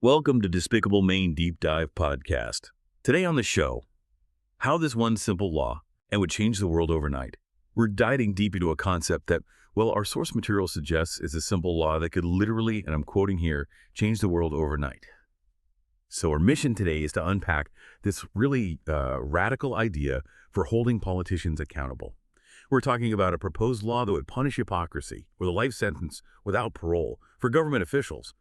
Welcome to Despicable Maine Deep Dive Podcast. Today on the show, how this one simple law and would change the world overnight. We're diving deep into a concept that, well, our source material suggests is a simple law that could literally, and I'm quoting here, change the world overnight. So our mission today is to unpack this really radical idea for holding politicians accountable. We're talking about a proposed law that would punish hypocrisy with a life sentence without parole for government officials.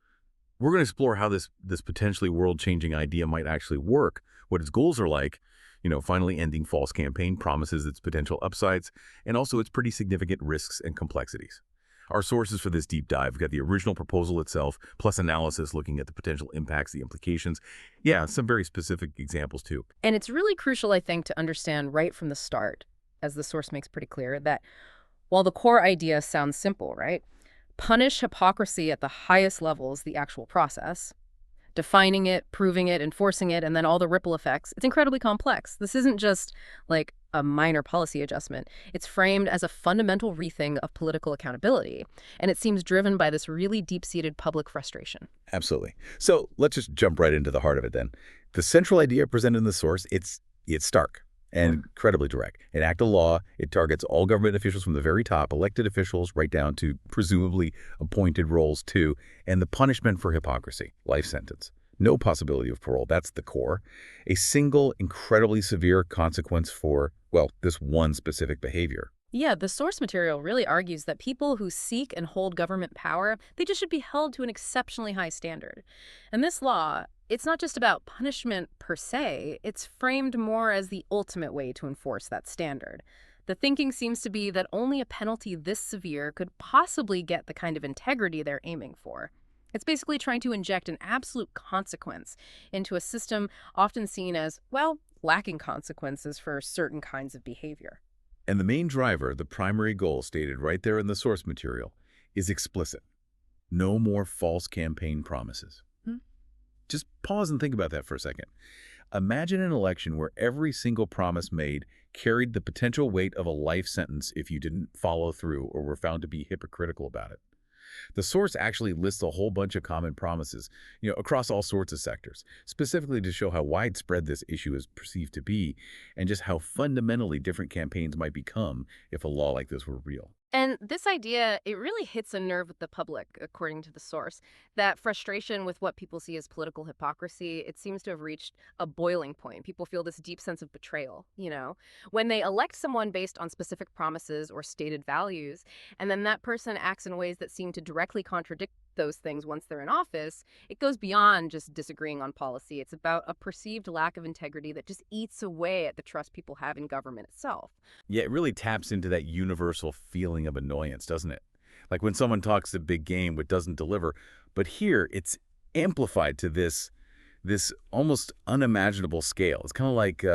We're going to explore how this potentially world-changing idea might actually work, what its goals are like, finally ending false campaign promises, its potential upsides, and also its pretty significant risks and complexities. Our sources for this deep dive, we've got the original proposal itself, plus analysis looking at the potential impacts, the implications. Yeah, some very specific examples too. And it's really crucial, I think, to understand right from the start, as the source makes pretty clear, that while the core idea sounds simple, right? Punish hypocrisy at the highest levels, the actual process, defining it, proving it, enforcing it, and then all the ripple effects. It's incredibly complex. This isn't just like a minor policy adjustment. It's framed as a fundamental rethink of political accountability, and it seems driven by this really deep-seated public frustration. Absolutely. So let's just jump right into the heart of it then. The central idea presented in the source, it's stark and incredibly direct. Enact a law. It targets all government officials from the very top, elected officials, right down to presumably appointed roles too, and the punishment for hypocrisy, life sentence. No possibility of parole. That's the core. A single, incredibly severe consequence for, well, this one specific behavior. Yeah, the source material really argues that people who seek and hold government power, they just should be held to an exceptionally high standard. And this law, it's not just about punishment per se, it's framed more as the ultimate way to enforce that standard. The thinking seems to be that only a penalty this severe could possibly get the kind of integrity they're aiming for. It's basically trying to inject an absolute consequence into a system often seen as, well, lacking consequences for certain kinds of behavior. And the main driver, the primary goal stated right there in the source material, is explicit. No more false campaign promises. Just pause and think about that for a second. Imagine an election where every single promise made carried the potential weight of a life sentence if you didn't follow through or were found to be hypocritical about it. The source actually lists a whole bunch of common promises, across all sorts of sectors, specifically to show how widespread this issue is perceived to be and just how fundamentally different campaigns might become if a law like this were real. And this idea, it really hits a nerve with the public, according to the source. That frustration with what people see as political hypocrisy, it seems to have reached a boiling point. People feel this deep sense of betrayal, when they elect someone based on specific promises or stated values, and then that person acts in ways that seem to directly contradict those things once they're in office. It goes beyond just disagreeing on policy. It's about a perceived lack of integrity that just eats away at the trust people have in government itself. Yeah, it really taps into that universal feeling of annoyance, doesn't it? Like when someone talks a big game but doesn't deliver. But here, it's amplified to this almost unimaginable scale. It's kind of like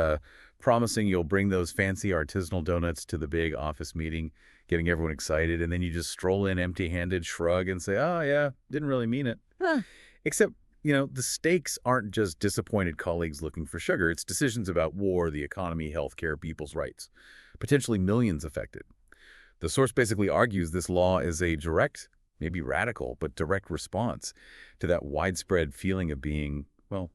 promising you'll bring those fancy artisanal donuts to the big office meeting, getting everyone excited, and then you just stroll in empty-handed, shrug, and say, oh, yeah, didn't really mean it. Except, the stakes aren't just disappointed colleagues looking for sugar. It's decisions about war, the economy, healthcare, people's rights, potentially millions affected. The source basically argues this law is a direct, maybe radical, but direct response to that widespread feeling of being, well,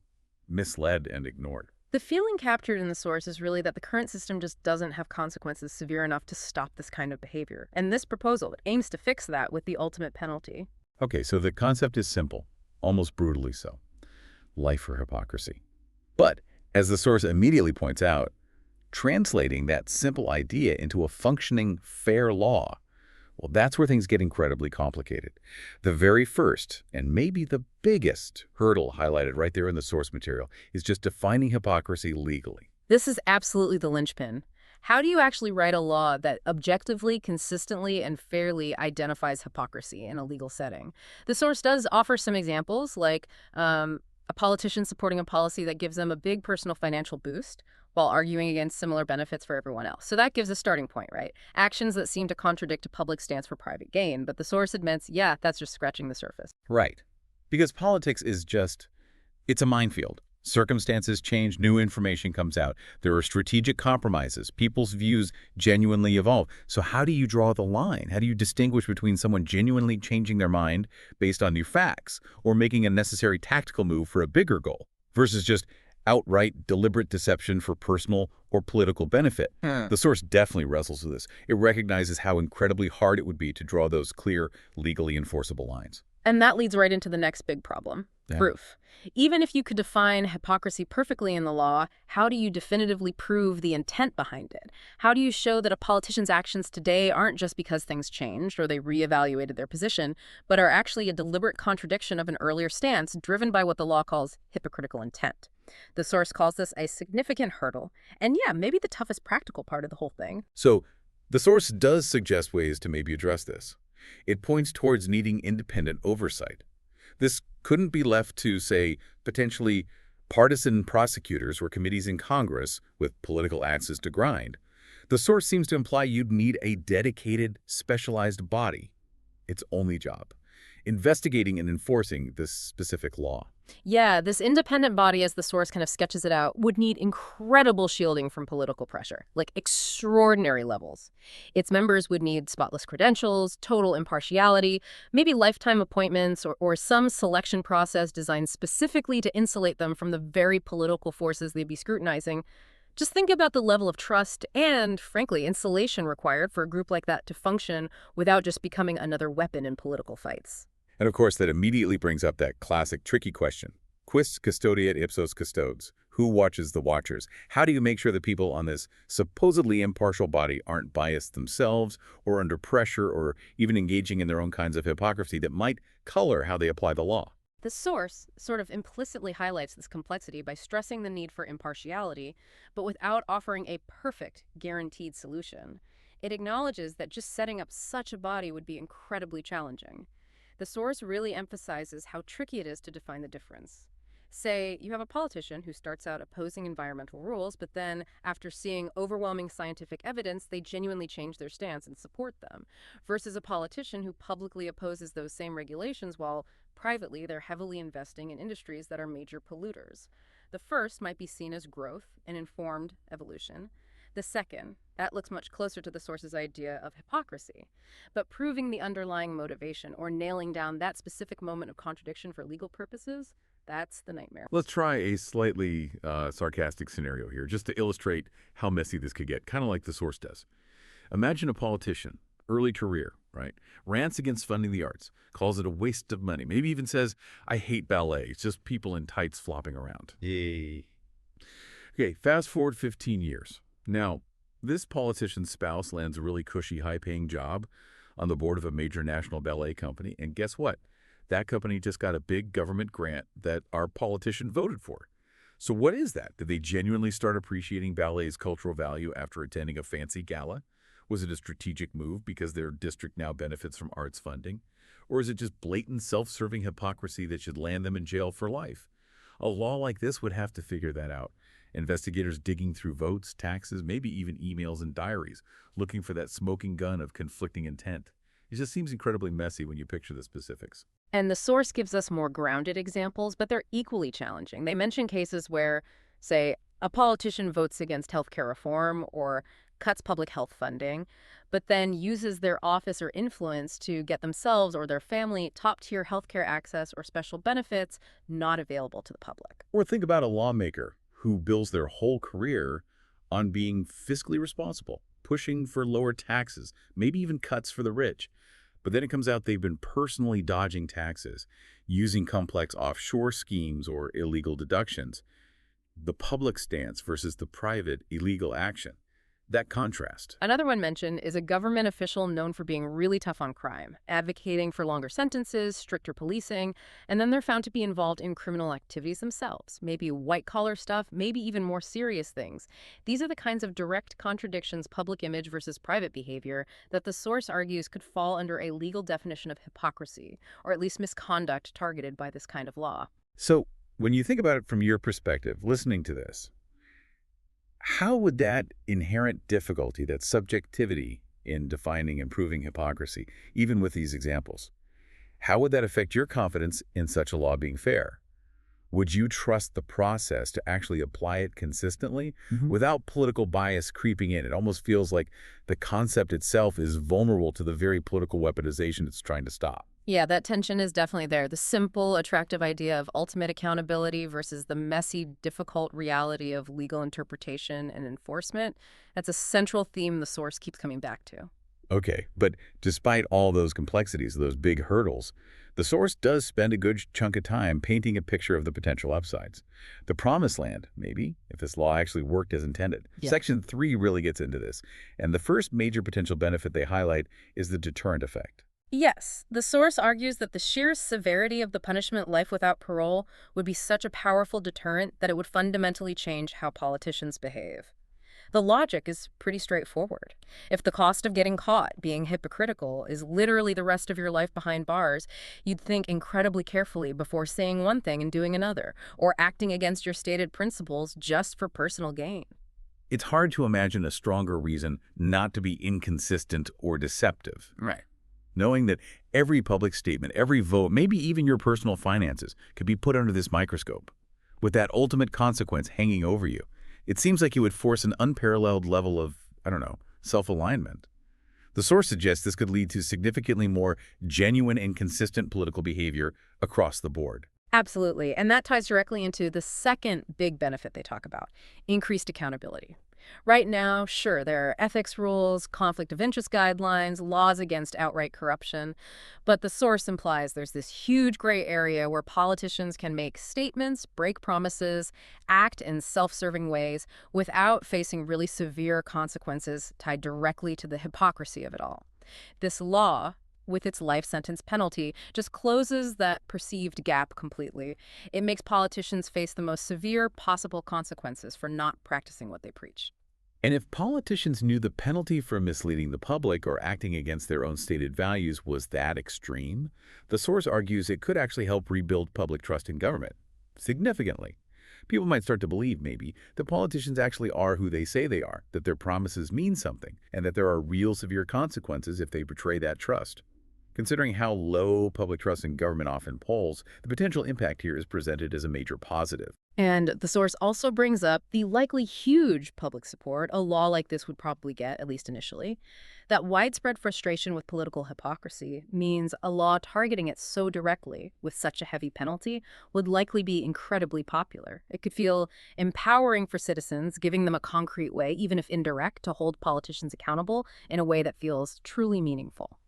misled and ignored. The feeling captured in the source is really that the current system just doesn't have consequences severe enough to stop this kind of behavior. And this proposal aims to fix that with the ultimate penalty. Okay, so the concept is simple, almost brutally so. Life for hypocrisy. But, as the source immediately points out, translating that simple idea into a functioning, fair law, well, that's where things get incredibly complicated. The very first, and maybe the biggest, hurdle highlighted right there in the source material is just defining hypocrisy legally. This is absolutely the linchpin. How do you actually write a law that objectively, consistently, and fairly identifies hypocrisy in a legal setting? The source does offer some examples, like a politician supporting a policy that gives them a big personal financial boost, while arguing against similar benefits for everyone else. So that gives a starting point, right? Actions that seem to contradict a public stance for private gain, but the source admits, yeah, that's just scratching the surface. Right. Because politics is just, it's a minefield. Circumstances change, new information comes out. There are strategic compromises. People's views genuinely evolve. So how do you draw the line? How do you distinguish between someone genuinely changing their mind based on new facts or making a necessary tactical move for a bigger goal versus just outright deliberate deception for personal or political benefit? The source definitely wrestles with this. It recognizes how incredibly hard it would be to draw those clear, legally enforceable lines. And that leads right into the next big problem, proof. Even if you could define hypocrisy perfectly in the law, how do you definitively prove the intent behind it? How do you show that a politician's actions today aren't just because things changed or they reevaluated their position, but are actually a deliberate contradiction of an earlier stance driven by what the law calls hypocritical intent? The source calls this a significant hurdle, and yeah, maybe the toughest practical part of the whole thing. So the source does suggest ways to maybe address this. It points towards needing independent oversight. This couldn't be left to, say, potentially partisan prosecutors or committees in Congress with political axes to grind. The source seems to imply you'd need a dedicated, specialized body, its only job, investigating and enforcing this specific law. Yeah, this independent body, as the source kind of sketches it out, would need incredible shielding from political pressure, like extraordinary levels. Its members would need spotless credentials, total impartiality, maybe lifetime appointments, or some selection process designed specifically to insulate them from the very political forces they'd be scrutinizing. Just think about the level of trust and, frankly, insulation required for a group like that to function without just becoming another weapon in political fights. And of course, that immediately brings up that classic tricky question. Quis custodiet ipsos custodes? Who watches the watchers? How do you make sure that people on this supposedly impartial body aren't biased themselves or under pressure or even engaging in their own kinds of hypocrisy that might color how they apply the law? The source sort of implicitly highlights this complexity by stressing the need for impartiality, but without offering a perfect, guaranteed solution. It acknowledges that just setting up such a body would be incredibly challenging. The source really emphasizes how tricky it is to define the difference. Say, you have a politician who starts out opposing environmental rules, but then, after seeing overwhelming scientific evidence, they genuinely change their stance and support them, versus a politician who publicly opposes those same regulations while, privately, they're heavily investing in industries that are major polluters. The first might be seen as growth and informed evolution. The second, that looks much closer to the source's idea of hypocrisy. But proving the underlying motivation or nailing down that specific moment of contradiction for legal purposes, that's the nightmare. Let's try a slightly sarcastic scenario here, just to illustrate how messy this could get, kind of like the source does. Imagine a politician, early career, right? Rants against funding the arts, calls it a waste of money, maybe even says, I hate ballet, it's just people in tights flopping around. Yay. Okay, fast forward 15 years. Now, this politician's spouse lands a really cushy, high-paying job on the board of a major national ballet company, and guess what? That company just got a big government grant that our politician voted for. So what is that? Did they genuinely start appreciating ballet's cultural value after attending a fancy gala? Was it a strategic move because their district now benefits from arts funding? Or is it just blatant self-serving hypocrisy that should land them in jail for life? A law like this would have to figure that out. Investigators digging through votes, taxes, maybe even emails and diaries, looking for that smoking gun of conflicting intent. It just seems incredibly messy when you picture the specifics. And the source gives us more grounded examples, but they're equally challenging. They mention cases where, say, a politician votes against healthcare reform or cuts public health funding, but then uses their office or influence to get themselves or their family top-tier healthcare access or special benefits not available to the public. Or think about a lawmaker who builds their whole career on being fiscally responsible, pushing for lower taxes, maybe even cuts for the rich. But then it comes out they've been personally dodging taxes, using complex offshore schemes or illegal deductions. The public stance versus the private illegal action. That contrast. Another one mentioned is a government official known for being really tough on crime, advocating for longer sentences, stricter policing, and then they're found to be involved in criminal activities themselves, maybe white-collar stuff, maybe even more serious things. These are the kinds of direct contradictions, public image versus private behavior, that the source argues could fall under a legal definition of hypocrisy, or at least misconduct targeted by this kind of law. So, when you think about it from your perspective, listening to this, how would that inherent difficulty, that subjectivity in defining and proving hypocrisy, even with these examples, how would that affect your confidence in such a law being fair? would you trust the process to actually apply it consistently without political bias creeping in? It almost feels like the concept itself is vulnerable to the very political weaponization it's trying to stop. Yeah, that tension is definitely there. The simple, attractive idea of ultimate accountability versus the messy, difficult reality of legal interpretation and enforcement. That's a central theme the source keeps coming back to. Okay, but despite all those complexities, those big hurdles, the source does spend a good chunk of time painting a picture of the potential upsides. The promised land, maybe, if this law actually worked as intended. Yeah. Section 3 really gets into this, and the first major potential benefit they highlight is the deterrent effect. Yes, the source argues that the sheer severity of the punishment life without parole would be such a powerful deterrent that it would fundamentally change how politicians behave. The logic is pretty straightforward. If the cost of getting caught being hypocritical is literally the rest of your life behind bars, you'd think incredibly carefully before saying one thing and doing another, or acting against your stated principles just for personal gain. It's hard to imagine a stronger reason not to be inconsistent or deceptive. Right. Knowing that every public statement, every vote, maybe even your personal finances could be put under this microscope, with that ultimate consequence hanging over you. It seems like it would force an unparalleled level of, self-alignment. The source suggests this could lead to significantly more genuine and consistent political behavior across the board. Absolutely. And that ties directly into the second big benefit they talk about, increased accountability. Right now, sure, there are ethics rules, conflict of interest guidelines, laws against outright corruption, but the source implies there's this huge gray area where politicians can make statements, break promises, act in self-serving ways without facing really severe consequences tied directly to the hypocrisy of it all. This law, with its life sentence penalty, just closes that perceived gap completely. It makes politicians face the most severe possible consequences for not practicing what they preach. And if politicians knew the penalty for misleading the public or acting against their own stated values was that extreme, the source argues it could actually help rebuild public trust in government significantly. People might start to believe, maybe, that politicians actually are who they say they are, that their promises mean something, and that there are real severe consequences if they betray that trust. Considering how low public trust in government often polls, the potential impact here is presented as a major positive. And the source also brings up the likely huge public support a law like this would probably get, at least initially. That widespread frustration with political hypocrisy means a law targeting it so directly with such a heavy penalty would likely be incredibly popular. It could feel empowering for citizens, giving them a concrete way, even if indirect, to hold politicians accountable in a way that feels truly meaningful.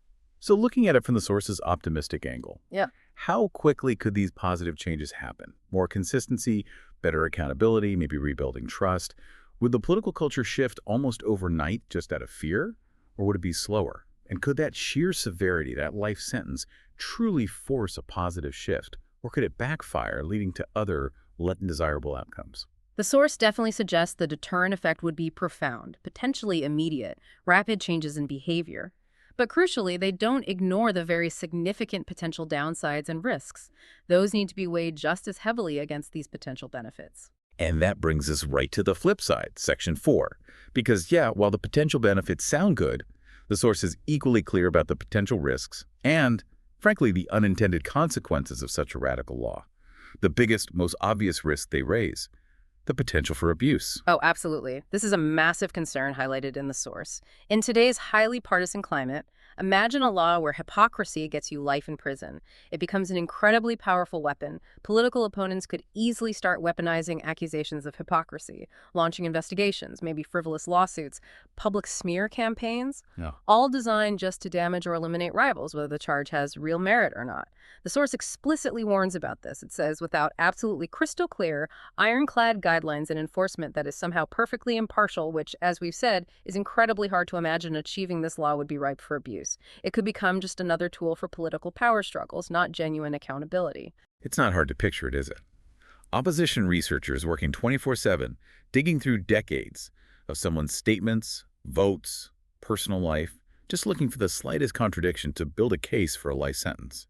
So looking at it from the source's optimistic angle, Yeah. how quickly could these positive changes happen? More consistency, better accountability, maybe rebuilding trust? Would the political culture shift almost overnight just out of fear? Or would it be slower? And could that sheer severity, that life sentence, truly force a positive shift? Or could it backfire, leading to other, less desirable outcomes? The source definitely suggests the deterrent effect would be profound, potentially immediate, rapid changes in behavior. But crucially, they don't ignore the very significant potential downsides and risks. Those need to be weighed just as heavily against these potential benefits. And that brings us right to the flip side, Section 4. Because, while the potential benefits sound good, the source is equally clear about the potential risks and, frankly, the unintended consequences of such a radical law. The biggest, most obvious risk they raise: the potential for abuse. Oh, absolutely. This is a massive concern highlighted in the source. In today's highly partisan climate, imagine a law where hypocrisy gets you life in prison. It becomes an incredibly powerful weapon. Political opponents could easily start weaponizing accusations of hypocrisy, launching investigations, maybe frivolous lawsuits, public smear campaigns, all designed just to damage or eliminate rivals, whether the charge has real merit or not. The source explicitly warns about this. It says, without absolutely crystal clear, ironclad guidelines and enforcement that is somehow perfectly impartial, which, as we've said, is incredibly hard to imagine achieving, this law would be ripe for abuse. It could become just another tool for political power struggles, not genuine accountability. It's not hard to picture it, is it? Opposition researchers working 24/7, digging through decades of someone's statements, votes, personal life, just looking for the slightest contradiction to build a case for a life sentence.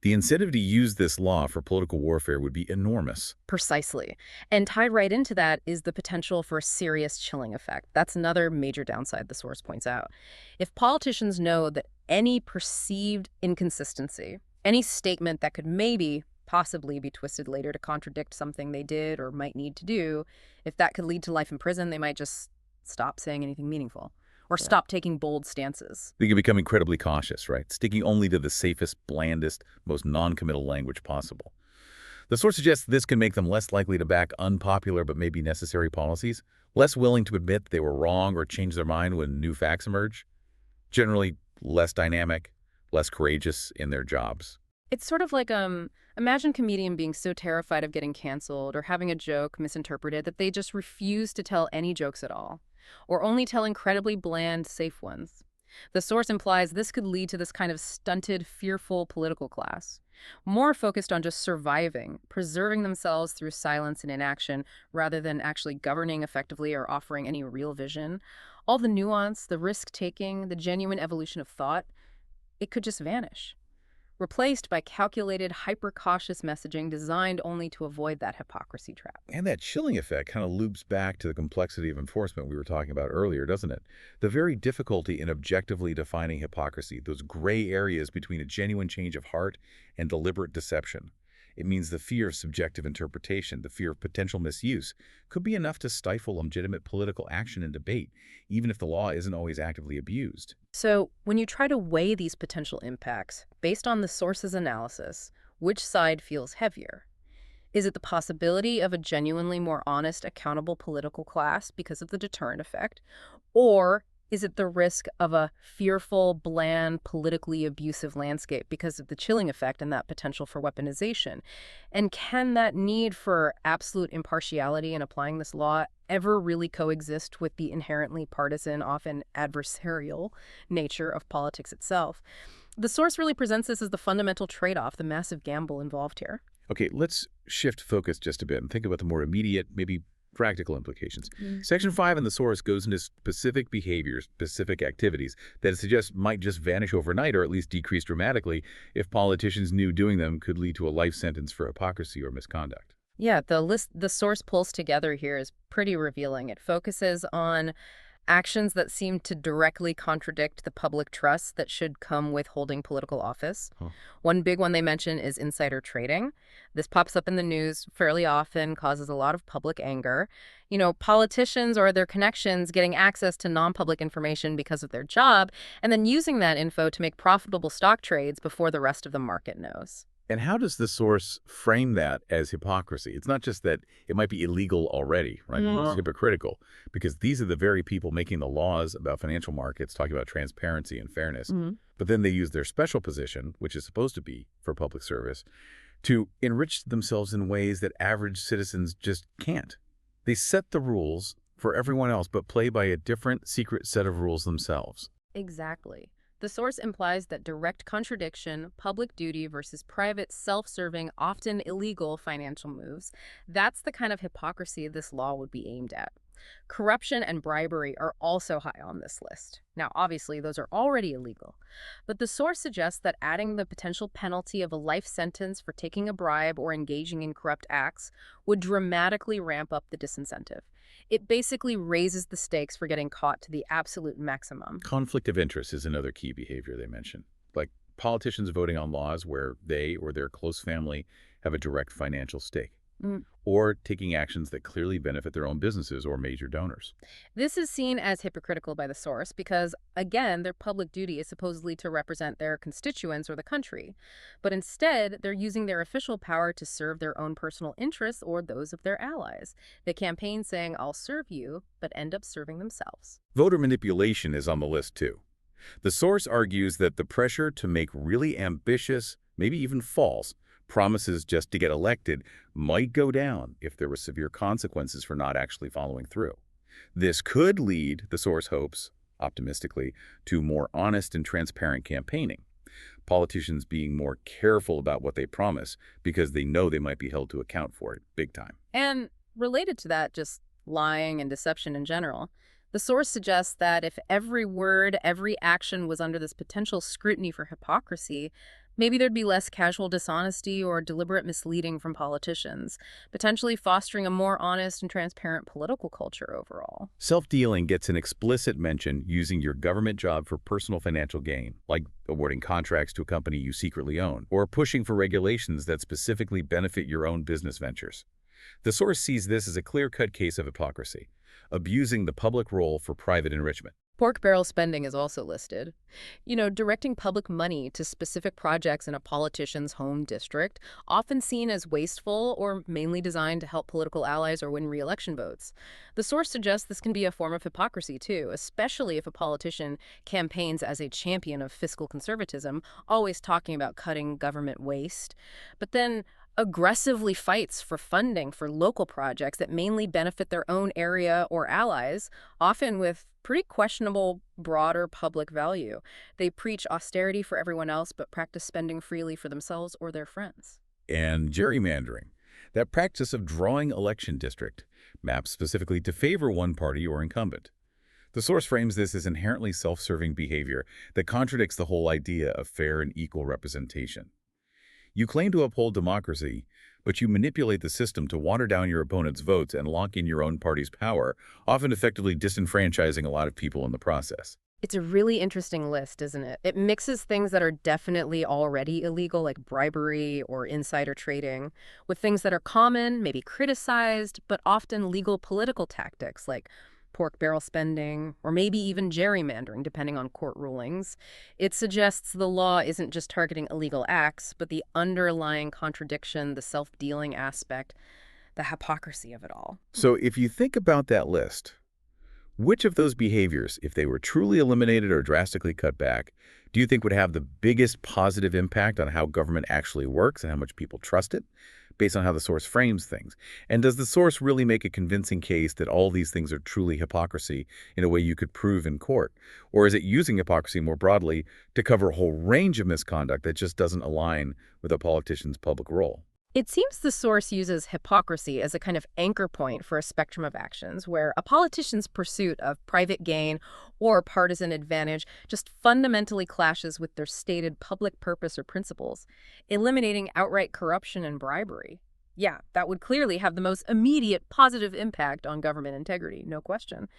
The incentive to use this law for political warfare would be enormous. Precisely. And tied right into that is the potential for a serious chilling effect. That's another major downside the source points out. If politicians know that any perceived inconsistency, any statement that could maybe possibly be twisted later to contradict something they did or might need to do. If that could lead to life in prison, they might just stop saying anything meaningful or stop taking bold stances. They can become incredibly cautious, right? Sticking only to the safest, blandest, most non-committal language possible. The source suggests this can make them less likely to back unpopular but maybe necessary policies, less willing to admit they were wrong or change their mind when new facts emerge, generally less dynamic, less courageous in their jobs. It's sort of like, imagine a comedian being so terrified of getting canceled or having a joke misinterpreted that they just refuse to tell any jokes at all, or only tell incredibly bland, safe ones. The source implies this could lead to this kind of stunted, fearful political class, more focused on just surviving, preserving themselves through silence and inaction, rather than actually governing effectively or offering any real vision. All the nuance, the risk-taking, the genuine evolution of thought, it could just vanish, replaced by calculated, hyper-cautious messaging designed only to avoid that hypocrisy trap. And that chilling effect kind of loops back to the complexity of enforcement we were talking about earlier, doesn't it? The very difficulty in objectively defining hypocrisy, those gray areas between a genuine change of heart and deliberate deception. It means the fear of subjective interpretation, the fear of potential misuse, could be enough to stifle legitimate political action and debate, even if the law isn't always actively abused. So, when you try to weigh these potential impacts, based on the source's analysis, which side feels heavier? Is it the possibility of a genuinely more honest, accountable political class because of the deterrent effect? Or is it the risk of a fearful, bland, politically abusive landscape because of the chilling effect and that potential for weaponization? And can that need for absolute impartiality in applying this law ever really coexist with the inherently partisan, often adversarial nature of politics itself? The source really presents this as the fundamental trade-off, the massive gamble involved here. Okay, let's shift focus just a bit and think about the more immediate, maybe practical implications. Section 5 in the source goes into specific behaviors, specific activities that it suggests might just vanish overnight or at least decrease dramatically if politicians knew doing them could lead to a life sentence for hypocrisy or misconduct. Yeah, the list the source pulls together here is pretty revealing. It focuses on actions that seem to directly contradict the public trust that should come with holding political office. One big one they mention is insider trading. This pops up in the news fairly often, causes a lot of public anger. You know, politicians or their connections getting access to non-public information because of their job, and then using that info to make profitable stock trades before the rest of the market knows. And how does the source frame that as hypocrisy? It's not just that it might be illegal already, right? It's hypocritical, because these are the very people making the laws about financial markets, talking about transparency and fairness. But then they use their special position, which is supposed to be for public service, to enrich themselves in ways that average citizens just can't. They set the rules for everyone else, but play by a different secret set of rules themselves. Exactly. The source implies that direct contradiction, public duty versus private, self-serving, often illegal financial moves, that's the kind of hypocrisy this law would be aimed at. Corruption and bribery are also high on this list. Now, obviously, those are already illegal. But the source suggests that adding the potential penalty of a life sentence for taking a bribe or engaging in corrupt acts would dramatically ramp up the disincentive. It basically raises the stakes for getting caught to the absolute maximum. Conflict of interest is another key behavior they mention, like politicians voting on laws where they or their close family have a direct financial stake, or taking actions that clearly benefit their own businesses or major donors. This is seen as hypocritical by the source because, again, their public duty is supposedly to represent their constituents or the country. But instead, they're using their official power to serve their own personal interests or those of their allies. They campaign saying, "I'll serve you," but end up serving themselves. Voter manipulation is on the list, too. The source argues that the pressure to make really ambitious, maybe even false, promises just to get elected might go down if there were severe consequences for not actually following through. This could lead, the source hopes, optimistically, to more honest and transparent campaigning. Politicians being more careful about what they promise because they know they might be held to account for it big time. And related to that, just lying and deception in general, the source suggests that if every word, every action was under this potential scrutiny for hypocrisy, Maybe there'd be less casual dishonesty or deliberate misleading from politicians, potentially fostering a more honest and transparent political culture overall. Self-dealing gets an explicit mention using your government job for personal financial gain, like awarding contracts to a company you secretly own, or pushing for regulations that specifically benefit your own business ventures. The source sees this as a clear-cut case of hypocrisy, abusing the public role for private enrichment. Pork barrel spending is also listed. Directing public money to specific projects in a politician's home district, often seen as wasteful or mainly designed to help political allies or win re-election votes. The source suggests this can be a form of hypocrisy, too, especially if a politician campaigns as a champion of fiscal conservatism, always talking about cutting government waste, but then aggressively fights for funding for local projects that mainly benefit their own area or allies, often with pretty questionable broader public value. They preach austerity for everyone else but practice spending freely for themselves or their friends. And gerrymandering, that practice of drawing election district maps specifically to favor one party or incumbent. The source frames this as inherently self-serving behavior that contradicts the whole idea of fair and equal representation. You claim to uphold democracy, but you manipulate the system to water down your opponent's votes and lock in your own party's power, often effectively disenfranchising a lot of people in the process. It's a really interesting list, isn't it? It mixes things that are definitely already illegal, like bribery or insider trading, with things that are common, maybe criticized, but often legal political tactics, like pork barrel spending, or maybe even gerrymandering, depending on court rulings. It suggests the law isn't just targeting illegal acts, but the underlying contradiction, the self-dealing aspect, the hypocrisy of it all. So if you think about that list, which of those behaviors, if they were truly eliminated or drastically cut back, do you think would have the biggest positive impact on how government actually works and how much people trust it, based on how the source frames things? And does the source really make a convincing case that all these things are truly hypocrisy in a way you could prove in court? Or is it using hypocrisy more broadly to cover a whole range of misconduct that just doesn't align with a politician's public role? It seems the source uses hypocrisy as a kind of anchor point for a spectrum of actions where a politician's pursuit of private gain or partisan advantage just fundamentally clashes with their stated public purpose or principles, eliminating outright corruption and bribery. Yeah, that would clearly have the most immediate positive impact on government integrity, no question.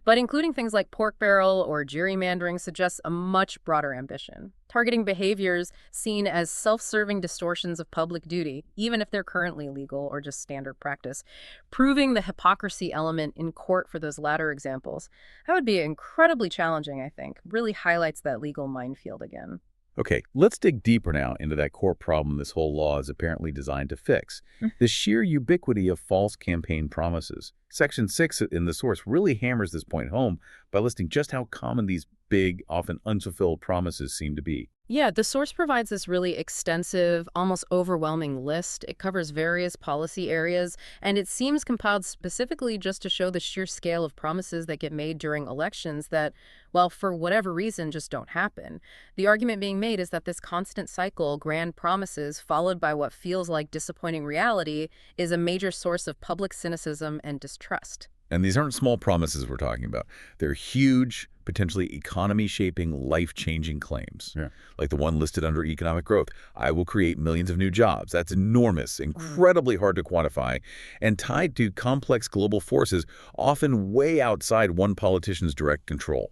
But including things like pork barrel or gerrymandering suggests a much broader ambition, targeting behaviors seen as self-serving distortions of public duty, even if they're currently legal or just standard practice. Proving the hypocrisy element in court for those latter examples, that would be incredibly challenging, I think. Really highlights that legal minefield again. Okay, let's dig deeper now into that core problem this whole law is apparently designed to fix, the sheer ubiquity of false campaign promises. Section 6 in the source really hammers this point home by listing just how common these big, often unfulfilled promises seem to be. Yeah, the source provides this really extensive, almost overwhelming list. It covers various policy areas, and it seems compiled specifically just to show the sheer scale of promises that get made during elections that, well, for whatever reason, just don't happen. The argument being made is that this constant cycle, grand promises followed by what feels like disappointing reality, is a major source of public cynicism and distrust. And these aren't small promises we're talking about. They're huge, potentially economy-shaping, life-changing claims. Yeah. Like the one listed under economic growth. I will create millions of new jobs. That's enormous, incredibly hard to quantify, and tied to complex global forces often way outside one politician's direct control.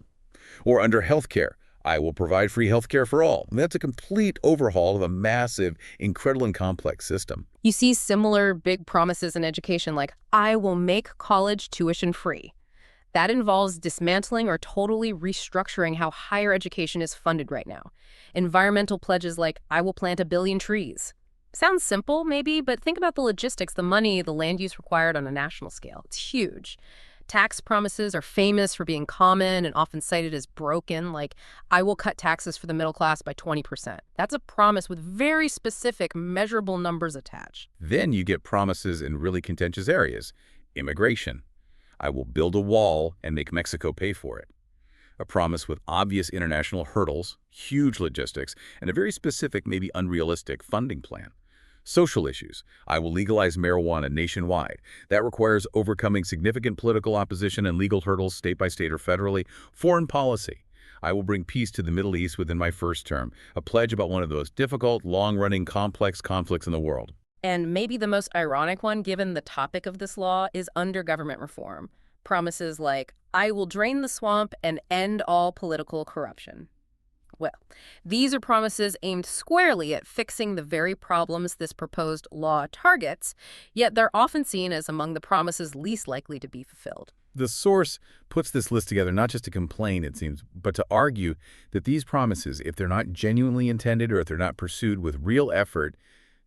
Or under healthcare. I will provide free healthcare for all. And that's a complete overhaul of a massive, incredible and complex system. You see similar big promises in education like, I will make college tuition free. That involves dismantling or totally restructuring how higher education is funded right now. Environmental pledges like, I will plant 1 billion trees. Sounds simple, maybe, but think about the logistics, the money, the land use required on a national scale. It's huge. Tax promises are famous for being common and often cited as broken, like, I will cut taxes for the middle class by 20%. That's a promise with very specific, measurable numbers attached. Then you get promises in really contentious areas. Immigration. I will build a wall and make Mexico pay for it. A promise with obvious international hurdles, huge logistics, and a very specific, maybe unrealistic funding plan. Social issues. I will legalize marijuana nationwide. That requires overcoming significant political opposition and legal hurdles state by state or federally. Foreign policy. I will bring peace to the Middle East within my first term, a pledge about one of the most difficult, long-running, complex conflicts in the world. And maybe the most ironic one, given the topic of this law, is under government reform. Promises like, I will drain the swamp and end all political corruption. Well, these are promises aimed squarely at fixing the very problems this proposed law targets, yet they're often seen as among the promises least likely to be fulfilled. The source puts this list together not just to complain, it seems, but to argue that these promises, if they're not genuinely intended or if they're not pursued with real effort,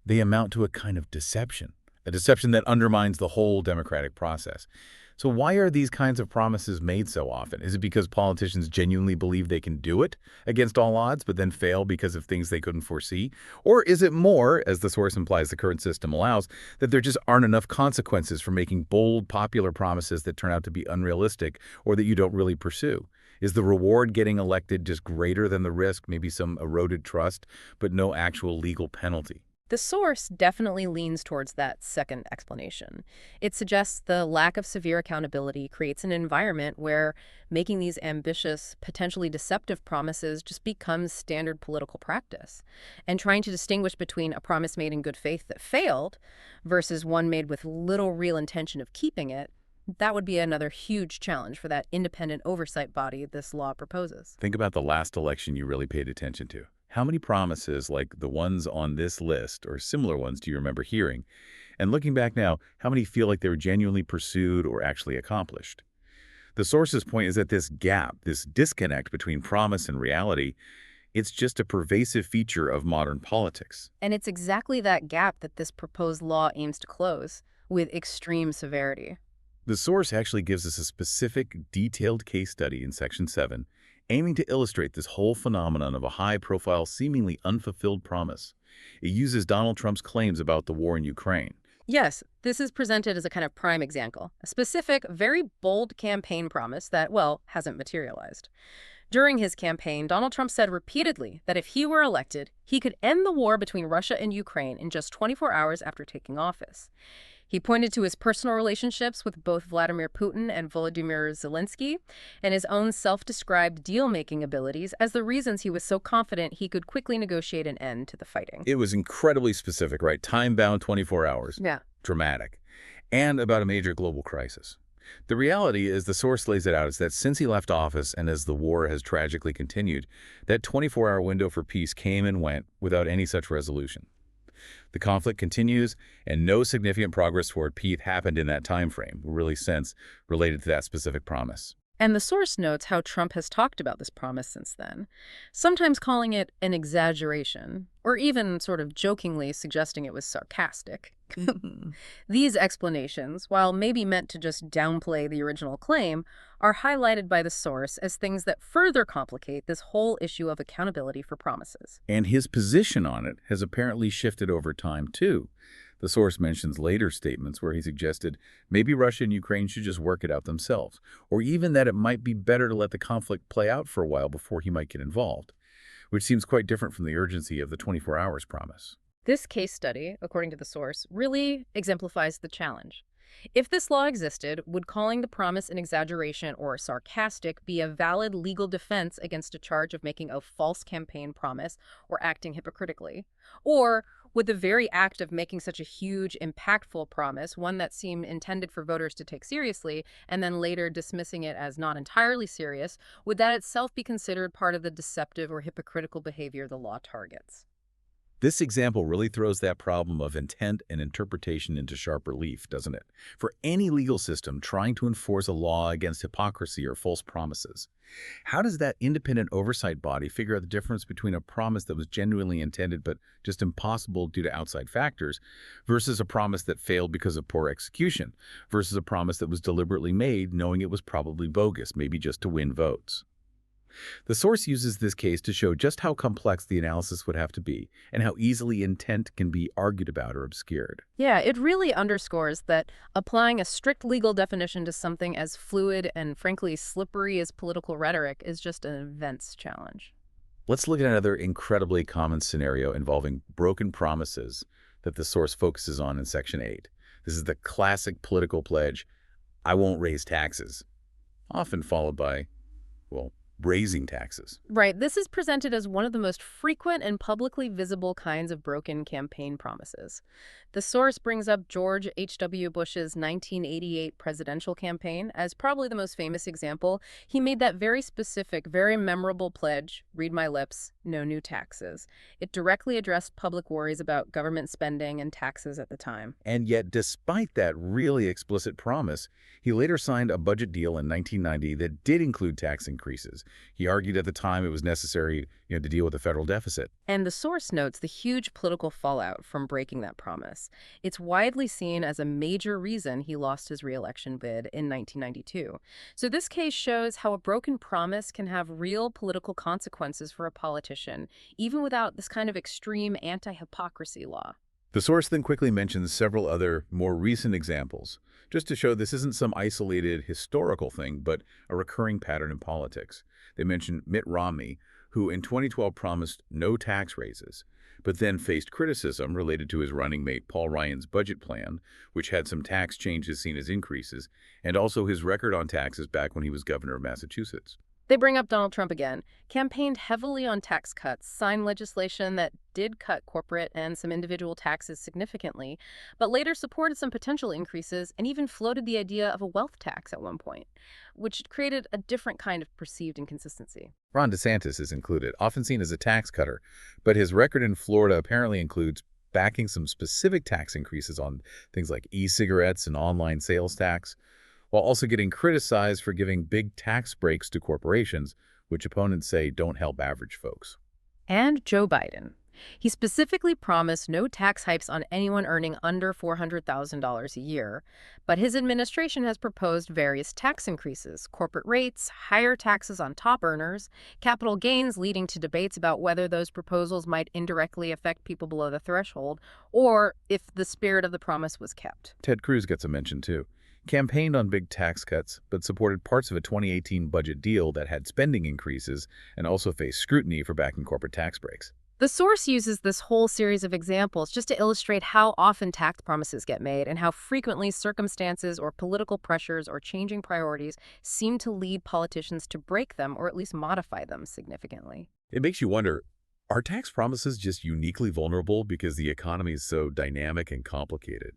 they amount to a kind of deception, a deception that undermines the whole democratic process. So why are these kinds of promises made so often? Is it because politicians genuinely believe they can do it against all odds, but then fail because of things they couldn't foresee? Or is it more, as the source implies the current system allows, that there just aren't enough consequences for making bold, popular promises that turn out to be unrealistic or that you don't really pursue? Is the reward getting elected just greater than the risk, maybe some eroded trust, but no actual legal penalty? The source definitely leans towards that second explanation. It suggests the lack of severe accountability creates an environment where making these ambitious, potentially deceptive promises just becomes standard political practice. And trying to distinguish between a promise made in good faith that failed versus one made with little real intention of keeping it, that would be another huge challenge for that independent oversight body this law proposes. Think about the last election you really paid attention to. How many promises like the ones on this list or similar ones do you remember hearing? And looking back now, how many feel like they were genuinely pursued or actually accomplished? The source's point is that this gap, this disconnect between promise and reality, it's just a pervasive feature of modern politics. And it's exactly that gap that this proposed law aims to close, with extreme severity. The source actually gives us a specific, detailed case study in Section 7, aiming to illustrate this whole phenomenon of a high-profile, seemingly unfulfilled promise. It uses Donald Trump's claims about the war in Ukraine. Yes, this is presented as a kind of prime example, a specific, very bold campaign promise that, well, hasn't materialized. During his campaign, Donald Trump said repeatedly that if he were elected, he could end the war between Russia and Ukraine in just 24 hours after taking office. He pointed to his personal relationships with both Vladimir Putin and Volodymyr Zelensky and his own self-described deal-making abilities as the reasons he was so confident he could quickly negotiate an end to the fighting. It was incredibly specific, right? Time-bound 24 hours. Yeah. Dramatic. And about a major global crisis. The reality is the source lays it out is that since he left office and as the war has tragically continued, that 24-hour window for peace came and went without any such resolution. The conflict continues, and no significant progress toward peace happened in that time frame, really since, related to that specific promise. And the source notes how Trump has talked about this promise since then, sometimes calling it an exaggeration, or even sort of jokingly suggesting it was sarcastic. These explanations, while maybe meant to just downplay the original claim, are highlighted by the source as things that further complicate this whole issue of accountability for promises. And his position on it has apparently shifted over time, too. The source mentions later statements where he suggested maybe Russia and Ukraine should just work it out themselves, or even that it might be better to let the conflict play out for a while before he might get involved, which seems quite different from the urgency of the 24 hours promise. This case study, according to the source, really exemplifies the challenge. If this law existed, would calling the promise an exaggeration or sarcastic be a valid legal defense against a charge of making a false campaign promise or acting hypocritically? Or would the very act of making such a huge, impactful promise, one that seemed intended for voters to take seriously, and then later dismissing it as not entirely serious, would that itself be considered part of the deceptive or hypocritical behavior the law targets? This example really throws that problem of intent and interpretation into sharp relief, doesn't it? For any legal system trying to enforce a law against hypocrisy or false promises, how does that independent oversight body figure out the difference between a promise that was genuinely intended but just impossible due to outside factors versus a promise that failed because of poor execution versus a promise that was deliberately made knowing it was probably bogus, maybe just to win votes? The source uses this case to show just how complex the analysis would have to be and how easily intent can be argued about or obscured. Yeah, it really underscores that applying a strict legal definition to something as fluid and frankly slippery as political rhetoric is just an immense challenge. Let's look at another incredibly common scenario involving broken promises that the source focuses on in Section 8. This is the classic political pledge, I won't raise taxes, often followed by, well, raising taxes. Right. This is presented as one of the most frequent and publicly visible kinds of broken campaign promises. The source brings up George H.W. Bush's 1988 presidential campaign as probably the most famous example. He made that very specific, very memorable pledge, read my lips, no new taxes. It directly addressed public worries about government spending and taxes at the time. And yet, despite that really explicit promise, he later signed a budget deal in 1990 that did include tax increases. He argued at the time it was necessary, to deal with the federal deficit. And the source notes the huge political fallout from breaking that promise. It's widely seen as a major reason he lost his re-election bid in 1992. So this case shows how a broken promise can have real political consequences for a politician, even without this kind of extreme anti-hypocrisy law. The source then quickly mentions several other, more recent examples, just to show this isn't some isolated historical thing, but a recurring pattern in politics. They mention Mitt Romney, who in 2012 promised no tax raises, but then faced criticism related to his running mate Paul Ryan's budget plan, which had some tax changes seen as increases, and also his record on taxes back when he was governor of Massachusetts. They bring up Donald Trump again, campaigned heavily on tax cuts, signed legislation that did cut corporate and some individual taxes significantly, but later supported some potential increases and even floated the idea of a wealth tax at one point, which created a different kind of perceived inconsistency. Ron DeSantis is included, often seen as a tax cutter, but his record in Florida apparently includes backing some specific tax increases on things like e-cigarettes and online sales tax, while also getting criticized for giving big tax breaks to corporations, which opponents say don't help average folks. And Joe Biden. He specifically promised no tax hikes on anyone earning under $400,000 a year, but his administration has proposed various tax increases, corporate rates, higher taxes on top earners, capital gains, leading to debates about whether those proposals might indirectly affect people below the threshold, or if the spirit of the promise was kept. Ted Cruz gets a mention too. Campaigned on big tax cuts, but supported parts of a 2018 budget deal that had spending increases and also faced scrutiny for backing corporate tax breaks. The source uses this whole series of examples just to illustrate how often tax promises get made and how frequently circumstances or political pressures or changing priorities seem to lead politicians to break them or at least modify them significantly. It makes you wonder, are tax promises just uniquely vulnerable because the economy is so dynamic and complicated?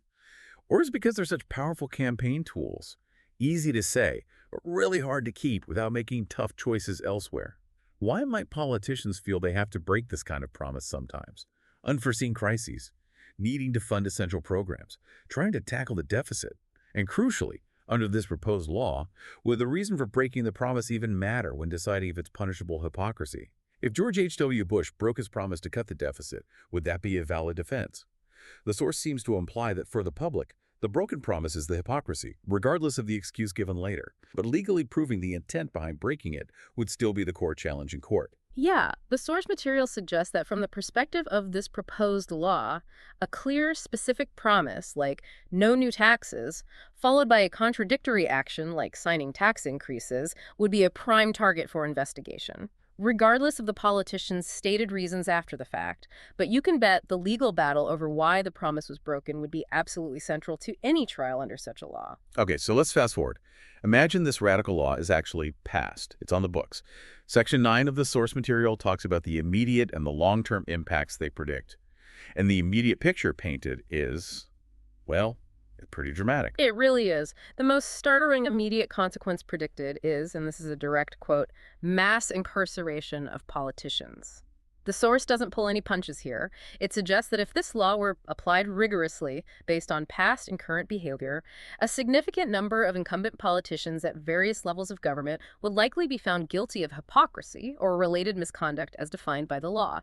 Or is it because they're such powerful campaign tools, easy to say, but really hard to keep without making tough choices elsewhere? Why might politicians feel they have to break this kind of promise sometimes? Unforeseen crises, needing to fund essential programs, trying to tackle the deficit, and crucially, under this proposed law, would the reason for breaking the promise even matter when deciding if it's punishable hypocrisy? If George H.W. Bush broke his promise to cut the deficit, would that be a valid defense? The source seems to imply that for the public, the broken promise is the hypocrisy, regardless of the excuse given later. But legally proving the intent behind breaking it would still be the core challenge in court. Yeah, the source material suggests that from the perspective of this proposed law, a clear, specific promise, like no new taxes, followed by a contradictory action, like signing tax increases, would be a prime target for investigation, regardless of the politician's stated reasons after the fact. But you can bet the legal battle over why the promise was broken would be absolutely central to any trial under such a law. Okay, so let's fast forward. Imagine this radical law is actually passed. It's on the books. Section 9 of the source material talks about the immediate and the long-term impacts they predict. And the immediate picture painted is, well, it's pretty dramatic. It really is. The most startling immediate consequence predicted is, and this is a direct quote, mass incarceration of politicians. The source doesn't pull any punches here. It suggests that if this law were applied rigorously based on past and current behavior, a significant number of incumbent politicians at various levels of government would likely be found guilty of hypocrisy or related misconduct as defined by the law.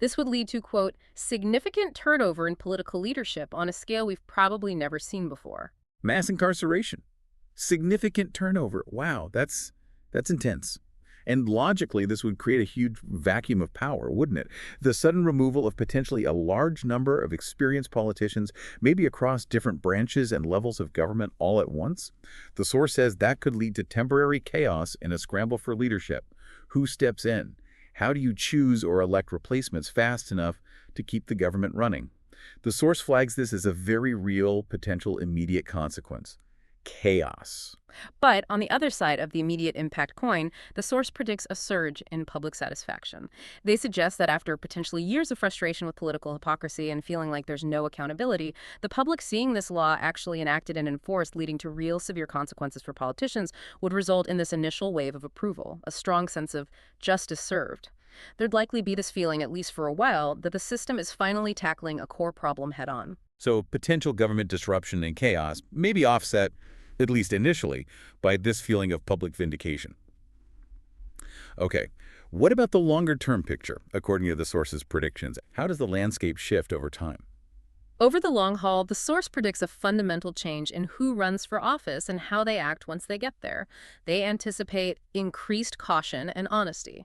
This would lead to, quote, significant turnover in political leadership on a scale we've probably never seen before. Mass incarceration. Significant turnover. Wow, that's intense. And logically, this would create a huge vacuum of power, wouldn't it? The sudden removal of potentially a large number of experienced politicians, maybe across different branches and levels of government all at once. The source says that could lead to temporary chaos in a scramble for leadership. Who steps in? How do you choose or elect replacements fast enough to keep the government running? The source flags this as a very real, potential immediate consequence. chaos. But on the other side of the immediate impact coin, the source predicts a surge in public satisfaction. They suggest that after potentially years of frustration with political hypocrisy and feeling like there's no accountability, the public seeing this law actually enacted and enforced, leading to real severe consequences for politicians, would result in this initial wave of approval, a strong sense of justice served. There'd likely be this feeling, at least for a while, that the system is finally tackling a core problem head-on. So potential government disruption and chaos may be offset, at least initially, by this feeling of public vindication. Okay, what about the longer-term picture, according to the source's predictions? How does the landscape shift over time? Over the long haul, the source predicts a fundamental change in who runs for office and how they act once they get there. They anticipate increased caution and honesty.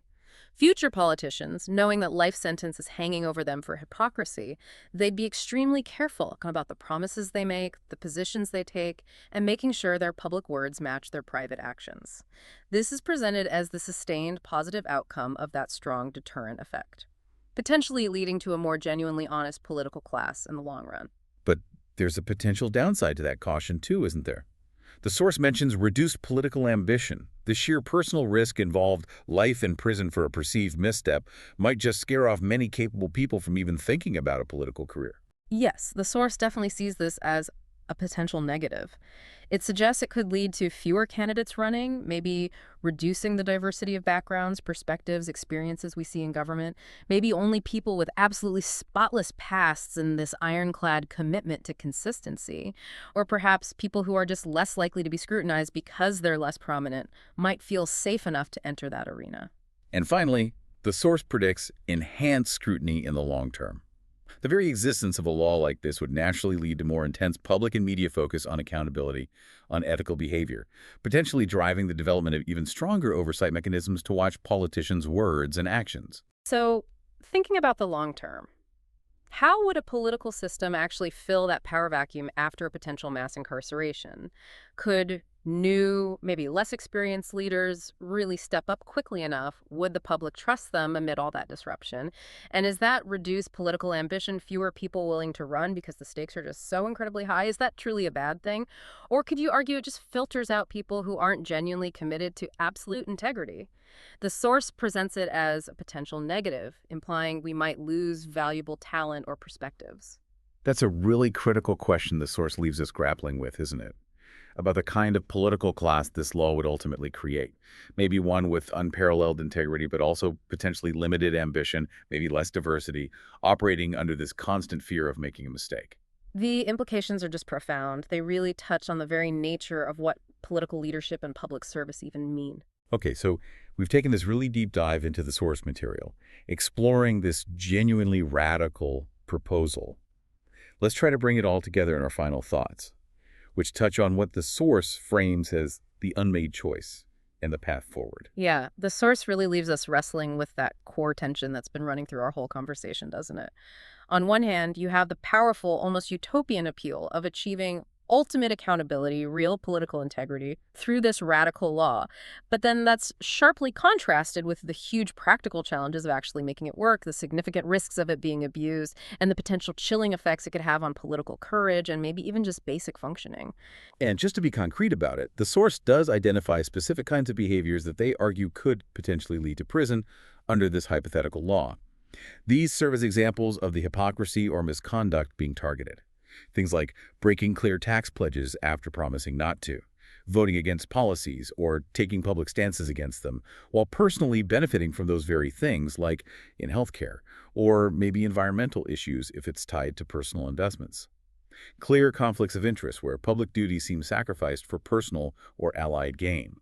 Future politicians, knowing that life sentence is hanging over them for hypocrisy, they'd be extremely careful about the promises they make, the positions they take, and making sure their public words match their private actions. This is presented as the sustained positive outcome of that strong deterrent effect, potentially leading to a more genuinely honest political class in the long run. But there's a potential downside to that caution too, isn't there? The source mentions reduced political ambition. The sheer personal risk involved, life in prison for a perceived misstep, might just scare off many capable people from even thinking about a political career. Yes, the source definitely sees this as a potential negative. It suggests it could lead to fewer candidates running, maybe reducing the diversity of backgrounds, perspectives, experiences we see in government, maybe only people with absolutely spotless pasts and this ironclad commitment to consistency, or perhaps people who are just less likely to be scrutinized because they're less prominent might feel safe enough to enter that arena. And finally, the source predicts enhanced scrutiny in the long term. The very existence of a law like this would naturally lead to more intense public and media focus on accountability, on ethical behavior, potentially driving the development of even stronger oversight mechanisms to watch politicians' words and actions. So, thinking about the long term, how would a political system actually fill that power vacuum after a potential mass incarceration? Could new, maybe less experienced leaders really step up quickly enough? Would the public trust them amid all that disruption? And is that reduced political ambition, fewer people willing to run because the stakes are just so incredibly high? Is that truly a bad thing? Or could you argue it just filters out people who aren't genuinely committed to absolute integrity? The source presents it as a potential negative, implying we might lose valuable talent or perspectives. That's a really critical question the source leaves us grappling with, isn't it? About the kind of political class this law would ultimately create. Maybe one with unparalleled integrity, but also potentially limited ambition, maybe less diversity, operating under this constant fear of making a mistake. The implications are just profound. They really touch on the very nature of what political leadership and public service even mean. Okay, so we've taken this really deep dive into the source material, exploring this genuinely radical proposal. Let's try to bring it all together in our final thoughts, which touch on what the source frames as the unmade choice and the path forward. Yeah, the source really leaves us wrestling with that core tension that's been running through our whole conversation, doesn't it? On one hand, you have the powerful, almost utopian appeal of achieving ultimate accountability, real political integrity through this radical law. But then that's sharply contrasted with the huge practical challenges of actually making it work, the significant risks of it being abused, and the potential chilling effects it could have on political courage and maybe even just basic functioning. And just to be concrete about it, the source does identify specific kinds of behaviors that they argue could potentially lead to prison under this hypothetical law. These serve as examples of the hypocrisy or misconduct being targeted. Things like breaking clear tax pledges after promising not to, voting against policies or taking public stances against them, while personally benefiting from those very things, like in healthcare, or maybe environmental issues if it's tied to personal investments. Clear conflicts of interest where public duty seems sacrificed for personal or allied gain.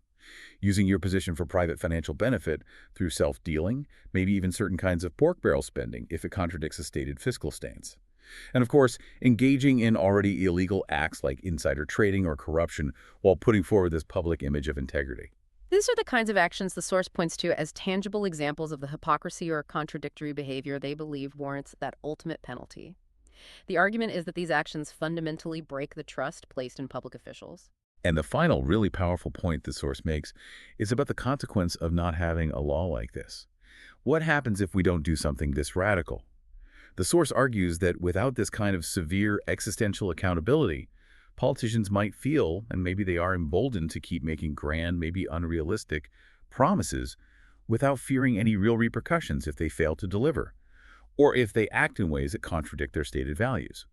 Using your position for private financial benefit through self-dealing, maybe even certain kinds of pork barrel spending if it contradicts a stated fiscal stance. And of course, engaging in already illegal acts like insider trading or corruption while putting forward this public image of integrity. These are the kinds of actions the source points to as tangible examples of the hypocrisy or contradictory behavior they believe warrants that ultimate penalty. The argument is that these actions fundamentally break the trust placed in public officials. And the final really powerful point the source makes is about the consequence of not having a law like this. What happens if we don't do something this radical? The source argues that without this kind of severe existential accountability, politicians might feel, and maybe they are emboldened to keep making grand, maybe unrealistic promises without fearing any real repercussions if they fail to deliver, or if they act in ways that contradict their stated values.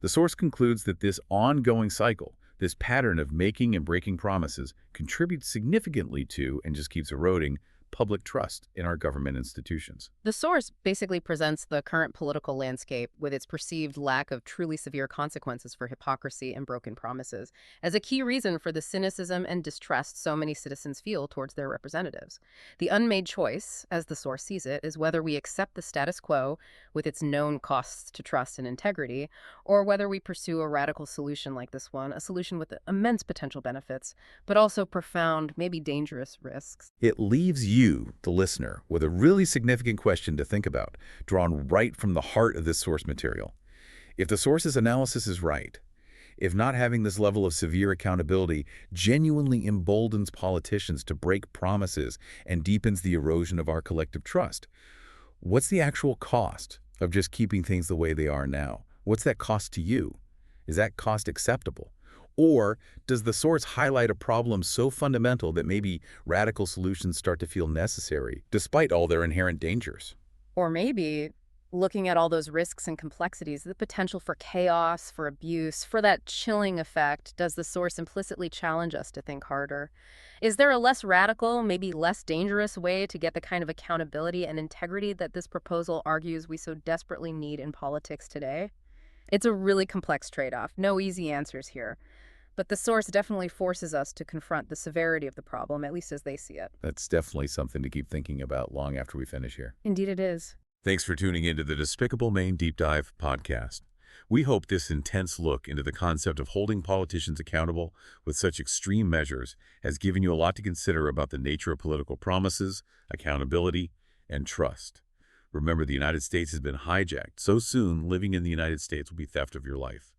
The source concludes that this ongoing cycle, this pattern of making and breaking promises, contributes significantly to and just keeps eroding public trust in our government institutions. The source basically presents the current political landscape with its perceived lack of truly severe consequences for hypocrisy and broken promises as a key reason for the cynicism and distrust so many citizens feel towards their representatives. The unmade choice, as the source sees it, is whether we accept the status quo with its known costs to trust and integrity, or whether we pursue a radical solution like this one, a solution with immense potential benefits, but also profound, maybe dangerous risks. It leaves you, the listener, with a really significant question to think about, drawn right from the heart of this source material. If the source's analysis is right, if not having this level of severe accountability genuinely emboldens politicians to break promises and deepens the erosion of our collective trust, what's the actual cost of just keeping things the way they are now? What's that cost to you? Is that cost acceptable? Or does the source highlight a problem so fundamental that maybe radical solutions start to feel necessary, despite all their inherent dangers? Or maybe, looking at all those risks and complexities, the potential for chaos, for abuse, for that chilling effect, does the source implicitly challenge us to think harder? Is there a less radical, maybe less dangerous way to get the kind of accountability and integrity that this proposal argues we so desperately need in politics today? It's a really complex trade-off. No easy answers here. But the source definitely forces us to confront the severity of the problem, at least as they see it. That's definitely something to keep thinking about long after we finish here. Indeed it is. Thanks for tuning into the Despicable Me Deep Dive podcast. We hope this intense look into the concept of holding politicians accountable with such extreme measures has given you a lot to consider about the nature of political promises, accountability, and trust. Remember, the United States has been hijacked. So soon, living in the United States will be theft of your life.